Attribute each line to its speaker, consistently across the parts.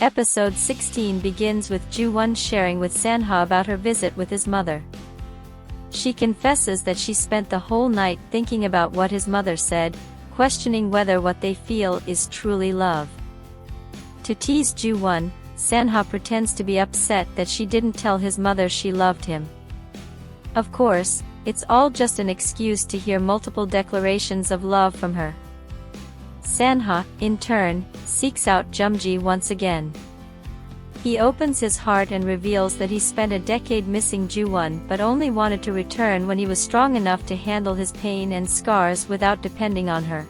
Speaker 1: Episode 16 begins with Ju-won sharing with Sanha about her visit with his mother. She confesses that she spent the whole night thinking about what his mother said, questioning whether what they feel is truly love. To tease Ju-won, Sanha pretends to be upset that she didn't tell his mother she loved him. Of course, it's all just an excuse to hear multiple declarations of love from her. Sanha, in turn, seeks out Jumji once again. He opens his heart and reveals that he spent a decade missing Ju-won but only wanted to return when he was strong enough to handle his pain and scars without depending on her.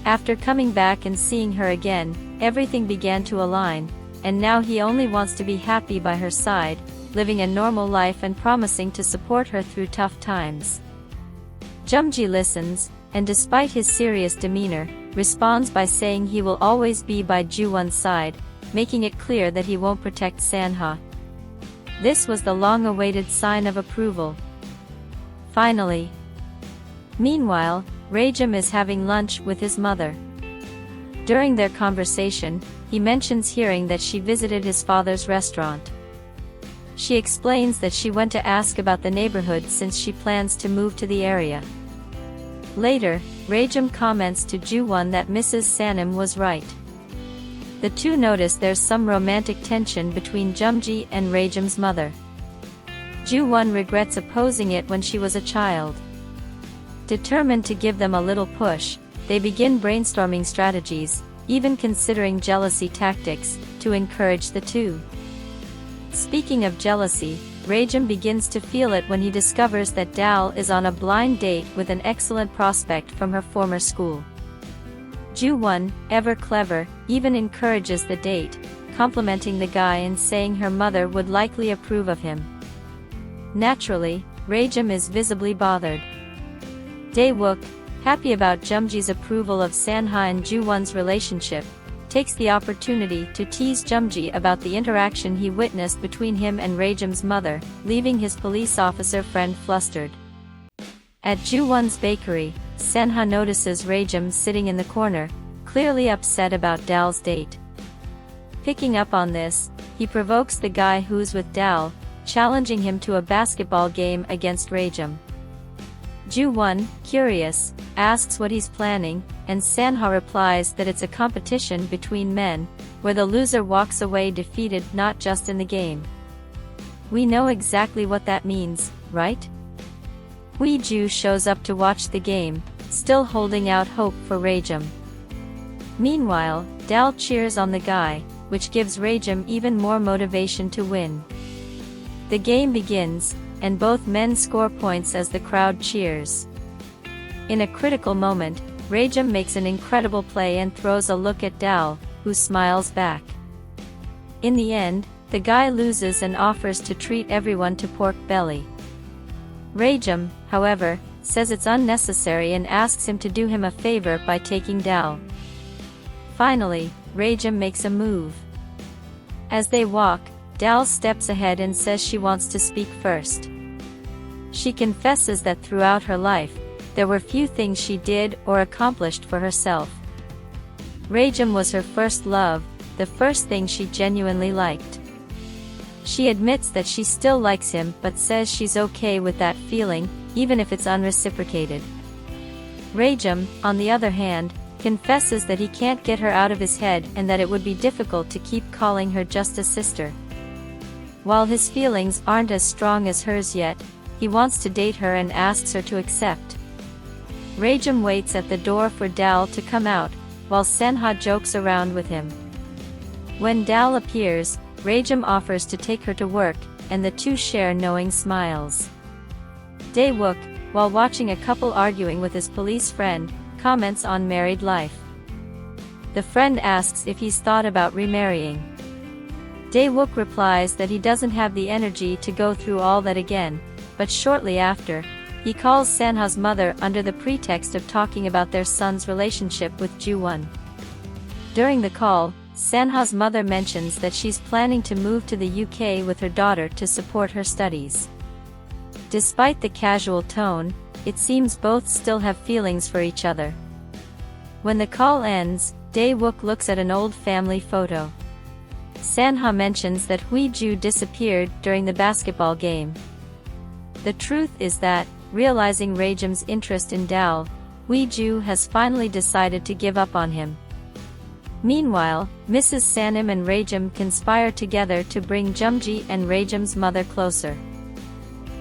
Speaker 1: After coming back and seeing her again, everything began to align, and now he only wants to be happy by her side, living a normal life and promising to support her through tough times. Jumji listens, and despite his serious demeanor, responds by saying he will always be by Ju-won's side, making it clear that he won't protect Sanha. This was the long-awaited sign of approval. Finally. Meanwhile, Raejum is having lunch with his mother. During their conversation, he mentions hearing that she visited his father's restaurant. She explains that she went to ask about the neighborhood since she plans to move to the area. Later, Raejum comments to Ju-won that Mrs. Sanim was right. The two notice there's some romantic tension between Jumji and Raejum's mother. Ju-won regrets opposing it when she was a child. Determined to give them a little push, they begin brainstorming strategies, even considering jealousy tactics, to encourage the two. Speaking of jealousy, Raejum begins to feel it when he discovers that Dal is on a blind date with an excellent prospect from her former school. Ju-won, ever clever, even encourages the date, complimenting the guy and saying her mother would likely approve of him. Naturally, Raejum is visibly bothered. Dae-wook, happy about Jumji's approval of Sanha and Ju-won's relationship, takes the opportunity to tease Jumji about the interaction he witnessed between him and Raejum's mother, leaving his police officer friend flustered. At Ju-won's bakery, Sanha notices Raejum sitting in the corner, clearly upset about Dal's date. Picking up on this, he provokes the guy who's with Dal, challenging him to a basketball game against Raejum. Ju-won, curious, asks what he's planning, and Sanha replies that it's a competition between men, where the loser walks away defeated not just in the game. We know exactly what that means, right? Ju shows up to watch the game, still holding out hope for Raejum. Meanwhile, Dal cheers on the guy, which gives Raejum even more motivation to win. The game begins, and both men score points as the crowd cheers. In a critical moment, Raejum makes an incredible play and throws a look at Dal, who smiles back. In the end, the guy loses and offers to treat everyone to pork belly. Raejum, however, says it's unnecessary and asks him to do him a favor by taking Dal. Finally, Raejum makes a move. As they walk, Dal steps ahead and says she wants to speak first. She confesses that throughout her life, there were few things she did or accomplished for herself. Raejum was her first love, the first thing she genuinely liked. She admits that she still likes him but says she's okay with that feeling, even if it's unreciprocated. Raejum, on the other hand, confesses that he can't get her out of his head and that it would be difficult to keep calling her just a sister. While his feelings aren't as strong as hers yet, he wants to date her and asks her to accept. Raejum waits at the door for Dal to come out, while Sanha jokes around with him. When Dal appears, Raejum offers to take her to work, and the two share knowing smiles. Dae-wook, while watching a couple arguing with his police friend, comments on married life. The friend asks if he's thought about remarrying. Dae-wook replies that he doesn't have the energy to go through all that again, but shortly after, he calls Sanha's mother under the pretext of talking about their son's relationship with Ju-won. During the call, Sanha's mother mentions that she's planning to move to the UK with her daughter to support her studies. Despite the casual tone, it seems both still have feelings for each other. When the call ends, Dae-wook looks at an old family photo. Sanha mentions that Huiju disappeared during the basketball game. The truth is that, realizing Rajam's interest in Dal, Huiju has finally decided to give up on him. Meanwhile, Mrs. Sanim and Rajam conspire together to bring Jumji and Rajam's mother closer.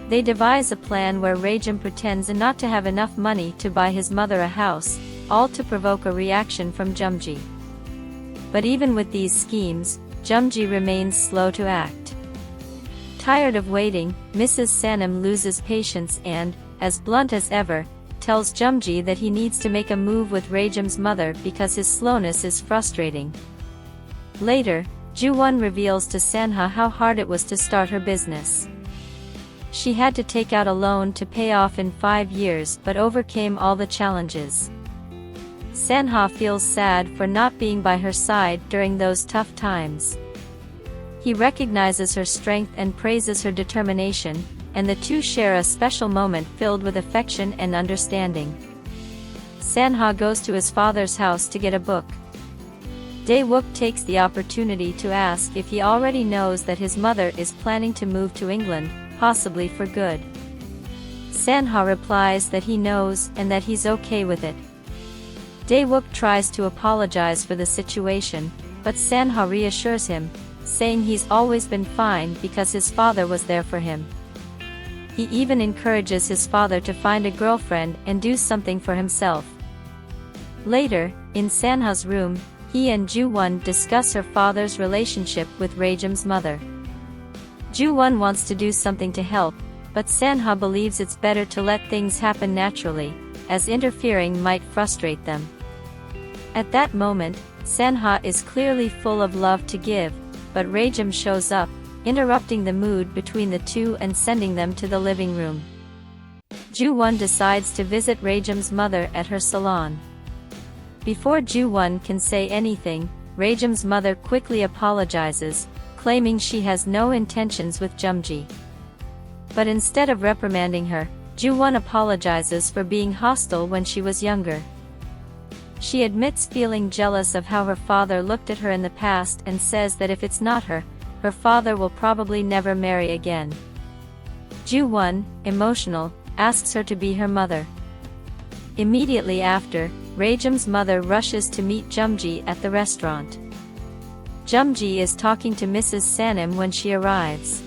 Speaker 1: They devise a plan where Rajam pretends not to have enough money to buy his mother a house, all to provoke a reaction from Jumji. But even with these schemes, Jumji remains slow to act. Tired of waiting, Mrs. Sanim loses patience and, as blunt as ever, tells Jumji that he needs to make a move with Rajam's mother because his slowness is frustrating. Later, Ju-won reveals to Sanha how hard it was to start her business. She had to take out a loan to pay off in 5 years but overcame all the challenges. Sanha feels sad for not being by her side during those tough times. He recognizes her strength and praises her determination, and the two share a special moment filled with affection and understanding. Sanha goes to his father's house to get a book. Dae-wook takes the opportunity to ask if he already knows that his mother is planning to move to England, possibly for good. Sanha replies that he knows and that he's okay with it. Dae-wook tries to apologize for the situation, but Sanha reassures him, saying he's always been fine because his father was there for him. He even encourages his father to find a girlfriend and do something for himself. Later, in Sanha's room, he and Ju-won discuss her father's relationship with Rajam's mother. Ju-won wants to do something to help, but Sanha believes it's better to let things happen naturally, as interfering might frustrate them. At that moment, Sanha is clearly full of love to give, but Rajam shows up, interrupting the mood between the two and sending them to the living room. Ju-won decides to visit Rajam's mother at her salon. Before Ju-won can say anything, Rajam's mother quickly apologizes, claiming she has no intentions with Jumji. But instead of reprimanding her, Ju-won apologizes for being hostile when she was younger. She admits feeling jealous of how her father looked at her in the past and says that if it's not her, her father will probably never marry again. Ju-won, emotional, asks her to be her mother. Immediately after, Rajam's mother rushes to meet Jumji at the restaurant. Jumji is talking to Mrs. Sanim when she arrives.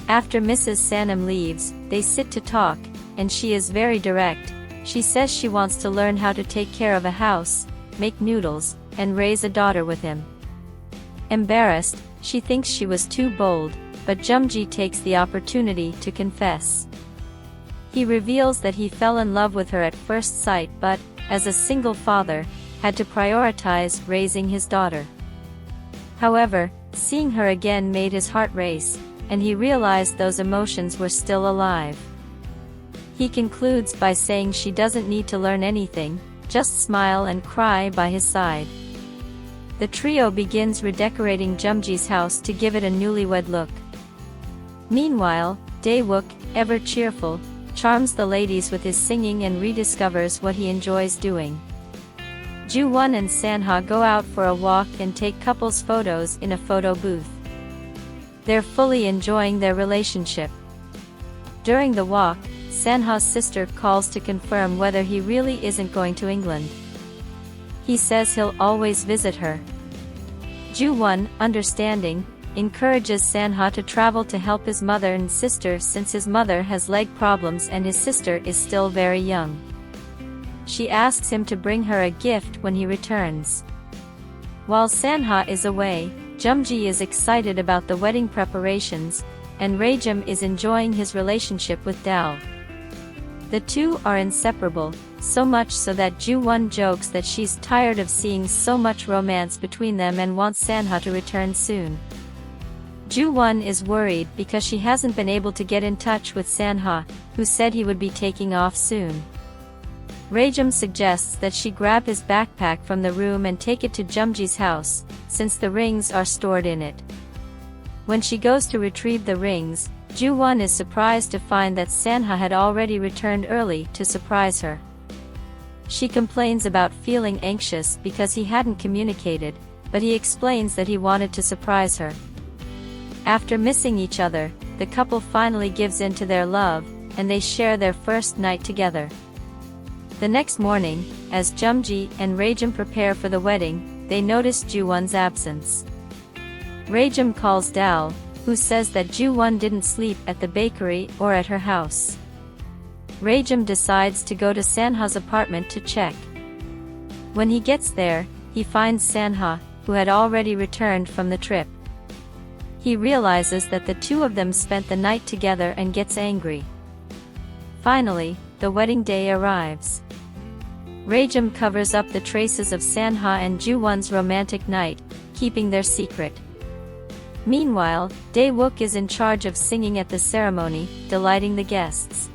Speaker 1: After Mrs. Sanim leaves, they sit to talk, and she is very direct. She says she wants to learn how to take care of a house, make noodles, and raise a daughter with him. Embarrassed, she thinks she was too bold, but Jumji takes the opportunity to confess. He reveals that he fell in love with her at first sight but, as a single father, had to prioritize raising his daughter. However, seeing her again made his heart race, and he realized those emotions were still alive. He concludes by saying she doesn't need to learn anything, just smile and cry by his side. The trio begins redecorating Jumji's house to give it a newlywed look. Meanwhile, Dae-wook, ever cheerful, charms the ladies with his singing and rediscovers what he enjoys doing. Ju-won and Sanha go out for a walk and take couples photos in a photo booth. They're fully enjoying their relationship. During the walk, Sanha's sister calls to confirm whether he really isn't going to England. He says he'll always visit her. Ju-won, understanding, encourages Sanha to travel to help his mother and sister since his mother has leg problems and his sister is still very young. She asks him to bring her a gift when he returns. While Sanha is away, Jumji is excited about the wedding preparations, and Rajam is enjoying his relationship with Dal. The two are inseparable, so much so that Ju-won jokes that she's tired of seeing so much romance between them and wants Sanha to return soon. Ju-won is worried because she hasn't been able to get in touch with Sanha, who said he would be taking off soon. Rajam suggests that she grab his backpack from the room and take it to Jumji's house, since the rings are stored in it. When she goes to retrieve the rings, Ju-won is surprised to find that Sanha had already returned early to surprise her. She complains about feeling anxious because he hadn't communicated, but he explains that he wanted to surprise her. After missing each other, the couple finally gives in to their love, and they share their first night together. The next morning, as Jumji and Rajam prepare for the wedding, they notice Ju-won's absence. Rajam calls Dal, who says that Ju-won didn't sleep at the bakery or at her house. Rajam decides to go to Sanha's apartment to check. When he gets there, he finds Sanha, who had already returned from the trip. He realizes that the two of them spent the night together and gets angry. Finally, the wedding day arrives. Rajam covers up the traces of Sanha and Ju-won's romantic night, keeping their secret. Meanwhile, Dae-wook is in charge of singing at the ceremony, delighting the guests.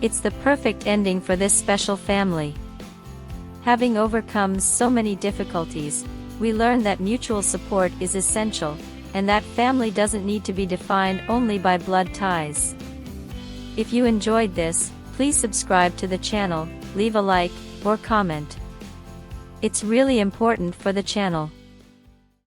Speaker 1: It's the perfect ending for this special family. Having overcome so many difficulties, we learn that mutual support is essential, and that family doesn't need to be defined only by blood ties. If you enjoyed this, please subscribe to the channel, leave a like, or comment. It's really important for the channel.